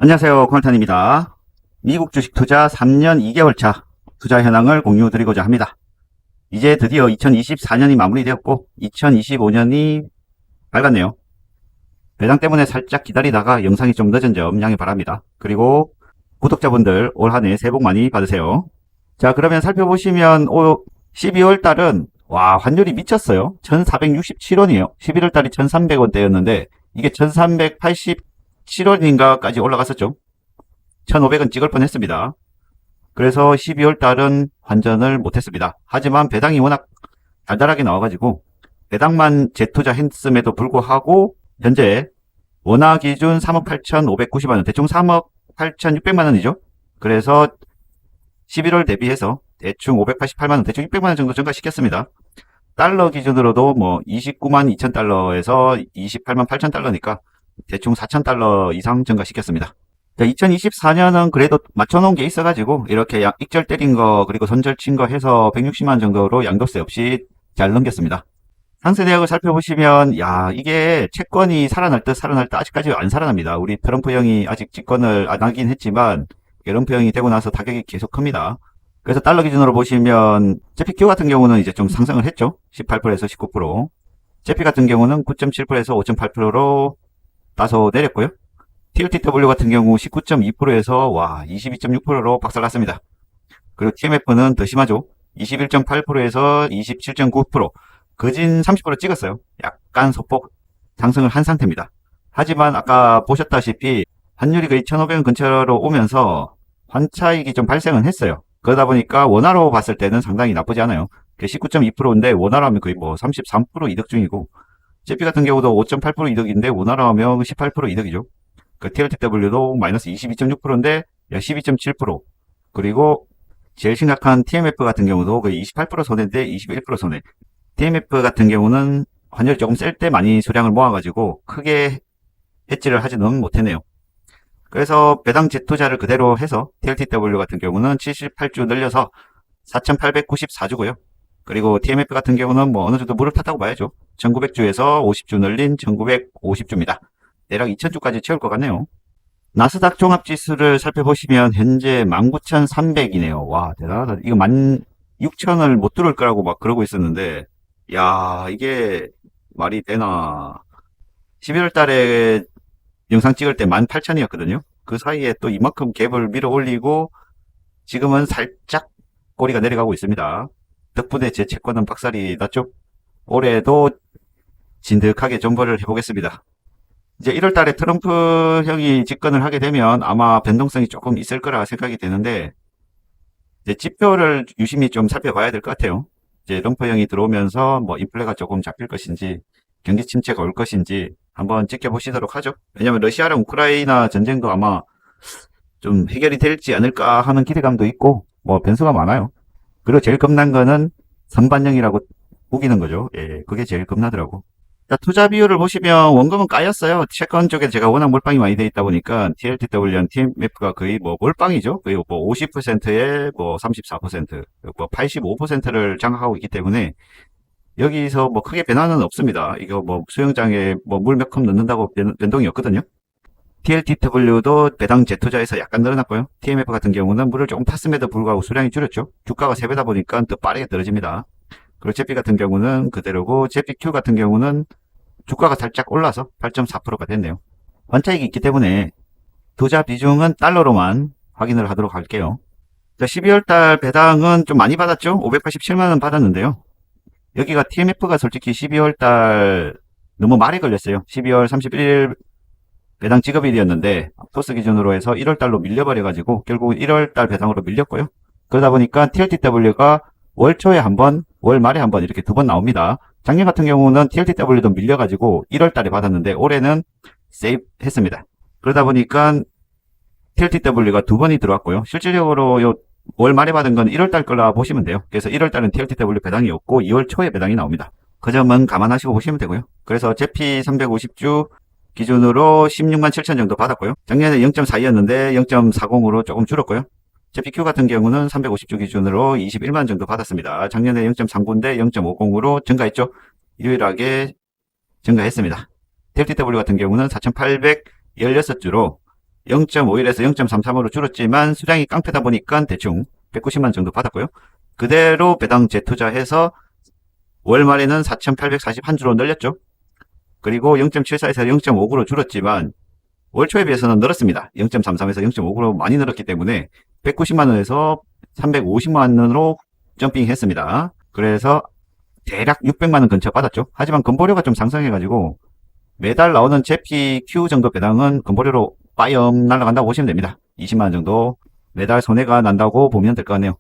안녕하세요. 콘탄입니다. 미국 주식 투자 3년 2개월 차 투자 현황을 공유드리고자 합니다. 이제 드디어 2024년이 마무리되었고 2025년이 밝았네요. 배당 때문에 살짝 기다리다가 영상이 좀 늦은 점 양해 바랍니다. 그리고 구독자분들 올 한 해 새해 복 많이 받으세요. 자, 그러면 살펴보시면 12월 달은 환율이 미쳤어요. 1467원이에요. 11월 달이 1300원대였는데 이게 1387원인가까지 올라갔었죠. 1500원 찍을 뻔했습니다. 그래서 12월 달은 환전을 못했습니다. 하지만 배당이 워낙 달달하게 나와가지고 배당만 재투자했음에도 불구하고 현재 원화 기준 3억 8,590만원, 대충 3억 8,600만원이죠. 그래서 11월 대비해서 대충 588만원, 대충 600만원 정도 증가시켰습니다. 달러 기준으로도 29만 2천 달러에서 28만 8천 달러니까 대충 4천 달러 이상 증가시켰습니다. 2024년은 그래도 맞춰놓은 게 있어가지고 이렇게 익절 때린 거 그리고 손절 친 거 해서 160만 정도로 양도세 없이 잘 넘겼습니다. 상세 내역을 살펴보시면 이게 채권이 살아날 듯 아직까지 안 살아납니다. 우리 트럼프 형이 아직 집권을 안 하긴 했지만 트럼프 형이 되고 나서 타격이 계속 큽니다. 그래서 달러 기준으로 보시면 JPQ 같은 경우는 이제 좀 상승을 했죠. 18%에서 19%. JP 같은 경우는 9.7%에서 5.8%로 다소 내렸고요. TLTW 같은 경우 19.2%에서 22.6%로 박살났습니다. 그리고 TMF는 더 심하죠. 21.8%에서 27.9%, 거진 30% 찍었어요. 약간 소폭 상승을 한 상태입니다. 하지만 아까 보셨다시피 환율이 거의 1,500원 근처로 오면서 환차익이 좀 발생은 했어요. 그러다 보니까 원화로 봤을 때는 상당히 나쁘지 않아요. 19.2%인데 원화로 하면 거의 33% 이득 중이고, JP 같은 경우도 5.8% 이득인데 원화로 하면 18% 이득이죠. 그 TLTW도 마이너스 22.6%인데 12.7%. 그리고 제일 심각한 TMF 같은 경우도 거의 28% 손해인데 21% 손해. TMF 같은 경우는 환율이 조금 셀 때 많이 수량을 모아가지고 크게 해지를 하지는 못했네요. 그래서 배당 재투자를 그대로 해서 TLTW 같은 경우는 78주 늘려서 4,894주고요. 그리고 TMF 같은 경우는 어느 정도 물을 탔다고 봐야죠. 1900주에서 50주 늘린 1950주입니다. 대략 2000주까지 채울 것 같네요. 나스닥 종합지수를 살펴보시면 현재 19,300이네요. 와, 대단하다. 이거 16,000을 못 뚫을 거라고 막 그러고 있었는데, 이게 말이 되나. 11월 달에 영상 찍을 때 18,000이었거든요. 그 사이에 또 이만큼 갭을 밀어 올리고, 지금은 살짝 꼬리가 내려가고 있습니다. 덕분에 제 채권은 박살이 났죠. 올해도 진득하게 존버를 해보겠습니다. 이제 1월 달에 트럼프 형이 집권을 하게 되면 아마 변동성이 조금 있을 거라 생각이 되는데, 이제 지표를 유심히 좀 살펴봐야 될 것 같아요. 이제 트럼프 형이 들어오면서 인플레가 조금 잡힐 것인지, 경기 침체가 올 것인지 한번 지켜보시도록 하죠. 왜냐면 러시아랑 우크라이나 전쟁도 아마 좀 해결이 될지 않을까 하는 기대감도 있고, 변수가 많아요. 그리고 제일 겁난 거는 선반영이라고 우기는 거죠. 예, 그게 제일 겁나더라고. 자, 투자 비율을 보시면 원금은 까였어요. 채권 쪽에 제가 워낙 몰빵이 많이 돼 있다 보니까 TLTW랑 TMF가 거의 몰빵이죠. 거의 50%에 34%, 85%를 장악하고 있기 때문에 여기서 크게 변화는 없습니다. 이거 수영장에 물 몇 컵 넣는다고 변동이 없거든요. TLTW도 배당 재투자에서 약간 늘어났고요. TMF 같은 경우는 물을 조금 탔음에도 불구하고 수량이 줄였죠. 주가가 3배다 보니까 더 빠르게 떨어집니다. 그리고 JP 같은 경우는 그대로고, JPQ 같은 경우는 주가가 살짝 올라서 8.4%가 됐네요. 환차익이 있기 때문에 투자 비중은 달러로만 확인을 하도록 할게요. 자, 12월 달 배당은 좀 많이 받았죠? 587만원 받았는데요. 여기가 TMF가 솔직히 12월 달 너무 말에 걸렸어요. 12월 31일 배당 지급일이었는데 토스 기준으로 해서 1월 달로 밀려버려가지고 결국 1월 달 배당으로 밀렸고요. 그러다 보니까 TLTW가 월 초에 한 번, 월 말에 한 번 이렇게 2번 나옵니다. 작년 같은 경우는 TLTW도 밀려가지고 1월 달에 받았는데 올해는 세이브 했습니다. 그러다 보니까 TLTW가 2번이 들어왔고요. 실질적으로 월 말에 받은 건 1월 달 거라 보시면 돼요. 그래서 1월 달은 TLTW 배당이 없고 2월 초에 배당이 나옵니다. 그 점은 감안하시고 보시면 되고요. 그래서 JP 350주 기준으로 16만 7천 정도 받았고요. 작년에 0.4였는데 0.40으로 조금 줄었고요. JPQ 같은 경우는 350주 기준으로 21만 정도 받았습니다. 작년에 0.39인데 0.50으로 증가했죠. 유일하게 증가했습니다. TLTW 같은 경우는 4,816주로 0.51에서 0.33으로 줄었지만 수량이 깡패다 보니까 대충 190만 정도 받았고요. 그대로 배당 재투자해서 월 말에는 4,841주로 늘렸죠. 그리고 0.74에서 0.59로 줄었지만 월 초에 비해서는 늘었습니다. 0.33에서 0.59로 많이 늘었기 때문에 190만원에서 350만원으로 점핑했습니다. 그래서 대략 600만원 근처 받았죠. 하지만 건보료가 좀 상승해가지고 매달 나오는 JPQ 정도 배당은 건보료로 빠염 날아간다고 보시면 됩니다. 20만원 정도 매달 손해가 난다고 보면 될 것 같네요.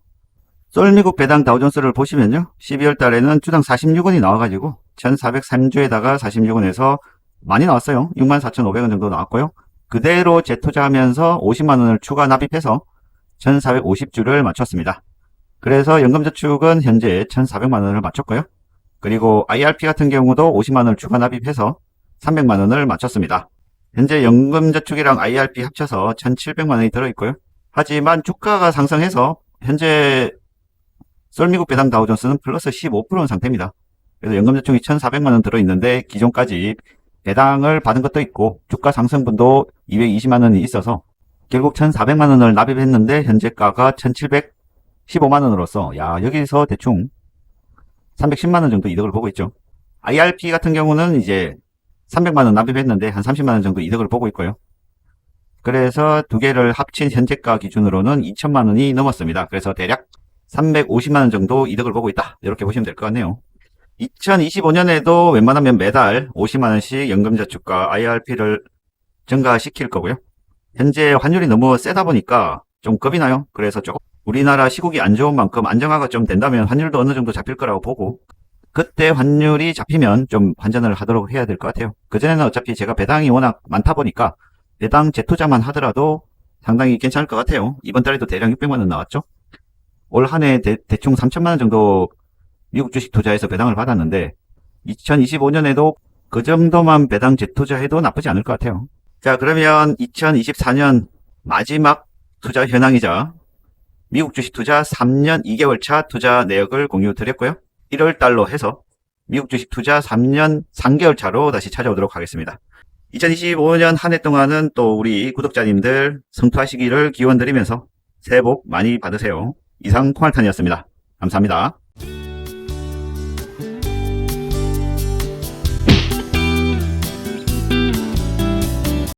썰미국 배당 다우존스를 보시면요. 12월 달에는 주당 46원이 나와가지고 1403주에다가 46원에서 많이 나왔어요. 64,500원 정도 나왔고요. 그대로 재투자하면서 50만원을 추가 납입해서 1450주를 맞췄습니다. 그래서 연금저축은 현재 1400만원을 맞췄고요. 그리고 IRP 같은 경우도 50만원을 추가 납입해서 300만원을 맞췄습니다. 현재 연금저축이랑 IRP 합쳐서 1700만원이 들어있고요. 하지만 주가가 상승해서 현재 썰미국 배당 다우존스는 플러스 15%는 상태입니다. 그래서 연금저축이 1400만원 들어있는데 기존까지 배당을 받은 것도 있고 주가 상승분도 220만원이 있어서 결국 1400만원을 납입했는데 현재가가 1715만원으로서 여기서 대충 310만원 정도 이득을 보고 있죠. IRP 같은 경우는 이제 300만원 납입했는데 한 30만원 정도 이득을 보고 있고요. 그래서 두 개를 합친 현재가 기준으로는 2천만원이 넘었습니다. 그래서 대략 350만원 정도 이득을 보고 있다. 이렇게 보시면 될 것 같네요. 2025년에도 웬만하면 매달 50만원씩 연금저축과 IRP를 증가시킬 거고요. 현재 환율이 너무 세다 보니까 좀 겁이 나요. 그래서 조금 우리나라 시국이 안 좋은 만큼 안정화가 좀 된다면 환율도 어느 정도 잡힐 거라고 보고 그때 환율이 잡히면 좀 환전을 하도록 해야 될 것 같아요. 그전에는 어차피 제가 배당이 워낙 많다 보니까 배당 재투자만 하더라도 상당히 괜찮을 것 같아요. 이번 달에도 대략 600만원 나왔죠. 올 한 해 대충 3천만원 정도 미국 주식 투자해서 배당을 받았는데 2025년에도 그 정도만 배당 재투자해도 나쁘지 않을 것 같아요. 자, 그러면 2024년 마지막 투자 현황이자 미국 주식 투자 3년 2개월 차 투자 내역을 공유 드렸고요. 1월 달로 해서 미국 주식 투자 3년 3개월 차로 다시 찾아오도록 하겠습니다. 2025년 한 해 동안은 또 우리 구독자님들 성투하시기를 기원 드리면서 새해 복 많이 받으세요. 이상 콩알탄이었습니다. 감사합니다.